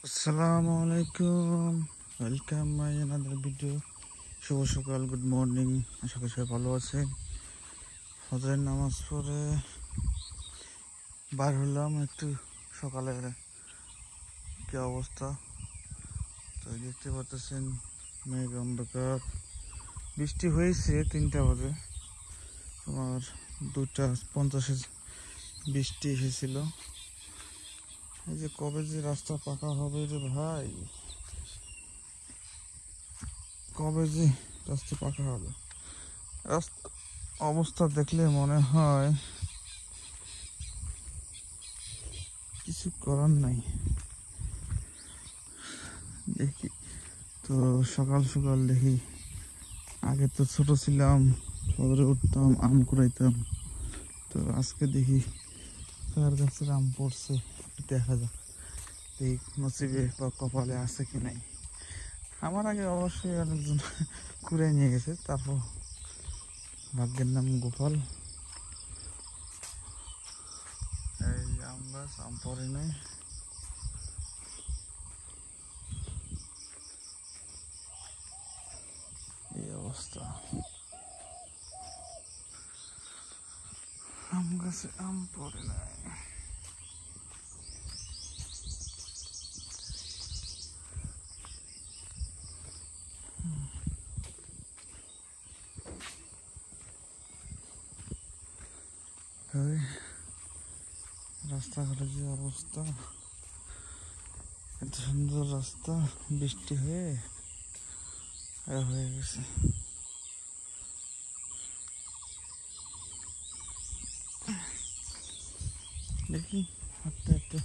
আসসালামু আলাইকুম, welcome my another video. শুভ সকাল, গুড মর্নিং। আশা করি সবাই ভালো আছেন। ফজরের নামাজ পড়ে বার হলাম একটু সকালের কি অবস্থা। তো দেখতে পাচ্ছেন মেঘ অন্ধকার, বৃষ্টি হয়েছে 3টা বাজে, তোমার 2:50 বৃষ্টি এসেছিল। এই যে কবে যে রাস্তা পাকা হবে রে ভাই, কবে যে রাস্তা পাকা হবে। রাস্তা অবস্থা দেখলে মনে হয় কিছু করার নাই। দেখি তো সকাল সকাল দেখি, আগে তো ছোট ছিলাম, ফজরে উঠতাম, আম কুড়াইতাম। তো আজকে দেখি কার গাছের আম পড়ছে, দেখা যাক এই নসিবে বা কপালে আছে কি নাই। আমার আগে অবশ্যই অনেকজন কুড়াই নিয়ে গেছে, তারপর ভাগ্যের নাম গোপাল। এই আম গাছ, আম পড়ে নাই। এই অবস্থা, আম গাছে আম পড়ে নাই। রাস্তাঘাটের যে অবস্থা, এত সুন্দর রাস্তা বৃষ্টি হয়ে গেছে। দেখি হাঁটতে হাঁটতে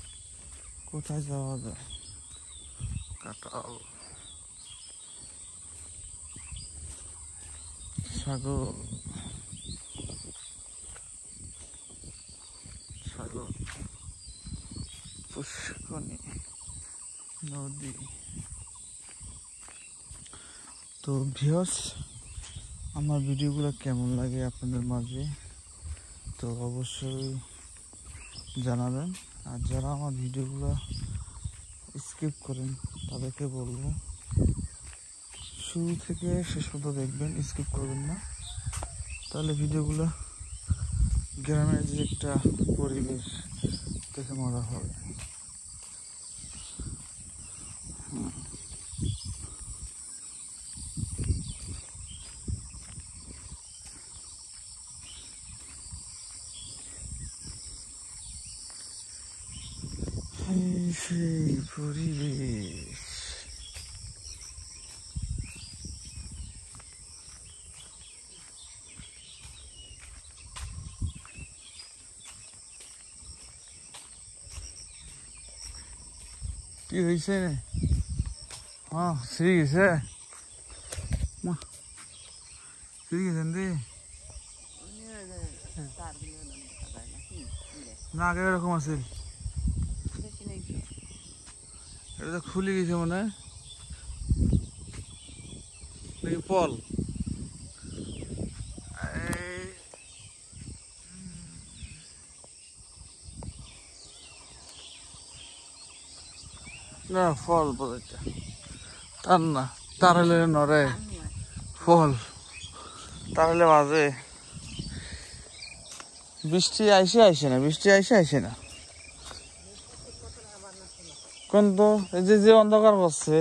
কোথায় যাওয়া যায়। কাঁঠাল, সাগর, সাগর, পুষ্করণী, নদী। তো ভিউয়ার্স, আমার ভিডিওগুলো কেমন লাগে আপনাদের মাঝে তো অবশ্যই জানাবেন। আর যারা আমার ভিডিওগুলো স্কিপ করেন তাদেরকে বলবো শুরু থেকে শেষ পর্যন্ত দেখবেন, স্কিপ করবেন না। তাহলে ভিডিওগুলো গ্রামের যে একটা পরিবেশ দেখে মজা হবে। সেই পরিবেশ। কি হয়েছে? হ্যাঁ, সিঁড়ি গেছে, সিঁড়ি গেছেন দি না, আগে এরকম আছে। এটা তো খুলে গেছে মনে হয়, নাকি পল। না, ফল বলতে তার না, তার হলে নড়ে ফল, তার হলে বাজে। বৃষ্টি আইসে না, বৃষ্টি আইসে না কিন্তু এই যে অন্ধকার করছে,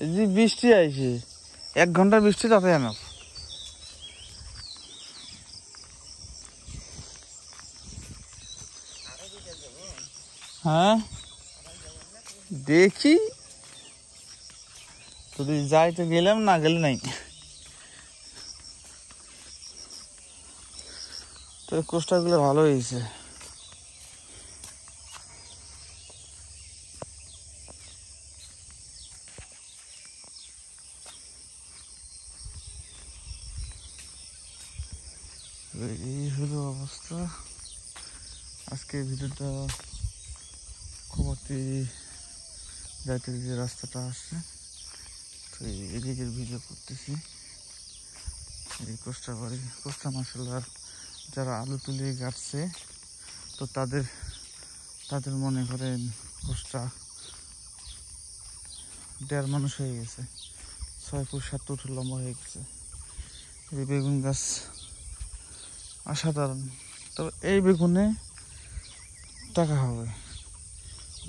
এই যে বৃষ্টি আইসে 1 ঘন্টার বৃষ্টি তাতে না। হ্যাঁ দেখি, যদি যাই তো গেলাম, না গেলে নাই। তো কোস্টারগুলো ভালো হয়েছে। এই হলো অবস্থা। আজকে ভিডিওটা খবরটি যাইতে যে রাস্তাটা আসছে, তো এদিকের ভিডিও করতেছি। এই কোস্টা বাড়ি, কোস্টা মাসাল্লাহ যারা আলু তুলে গাড়ছে, তো তাদের মনে করেন কোস্টা দেড় মানুষ হয়ে গেছে, 6 ফুট 7 ফুট লম্বা হয়ে গেছে। এই বেগুন গাছ অসাধারণ। তবে এই বেগুনে টাকা হবে,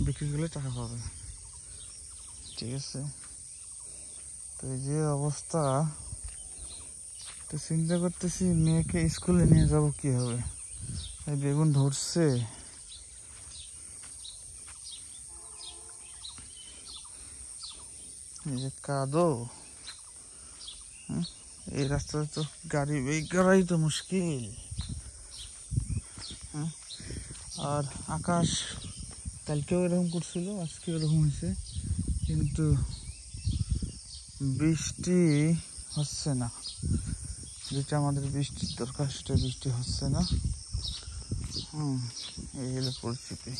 বিক্রি করলে টাকা পাবে, ঠিক আছে। তো এই যে অবস্থা, তো চিন্তা করতেছি মেয়েকে স্কুলে নিয়ে যাব কি হবে। এই বেগুন ধরছে, এই যে কাদো, এই রাস্তাতে তো গাড়ি করাই তো মুশকিল। আর আকাশ কালকেও এরকম করছিল, আজকে এরকম হয়েছে, কিন্তু বৃষ্টি হচ্ছে না। যেটা আমাদের বৃষ্টির দরকার সেটা বৃষ্টি হচ্ছে না। এই হলো পরিস্থিতি।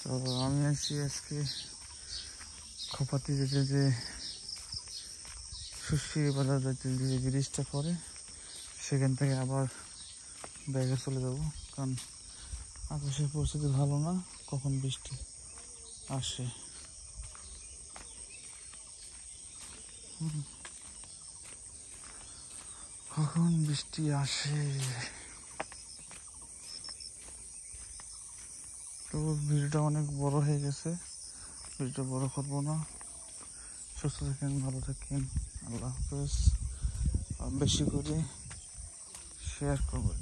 তো আমি আছি আজকে খোপাতে যেতে, যে সুশ্রী বাজার যেতে যে ব্রিজটা পরে, সেখান থেকে আবার ব্যাগে চলে যাব, কারণ আকাশের পরিস্থিতি ভালো না, কখন বৃষ্টি আসে। কখন বৃষ্টি আসে। তো ভিডিওটা অনেক বড় হয়ে গেছে, ভিডিওটা বড় করবো না। সুস্থ থাকেন, ভালো থাকেন, আল্লাহ হাফেজ। বেশি করে শেয়ার করবেন।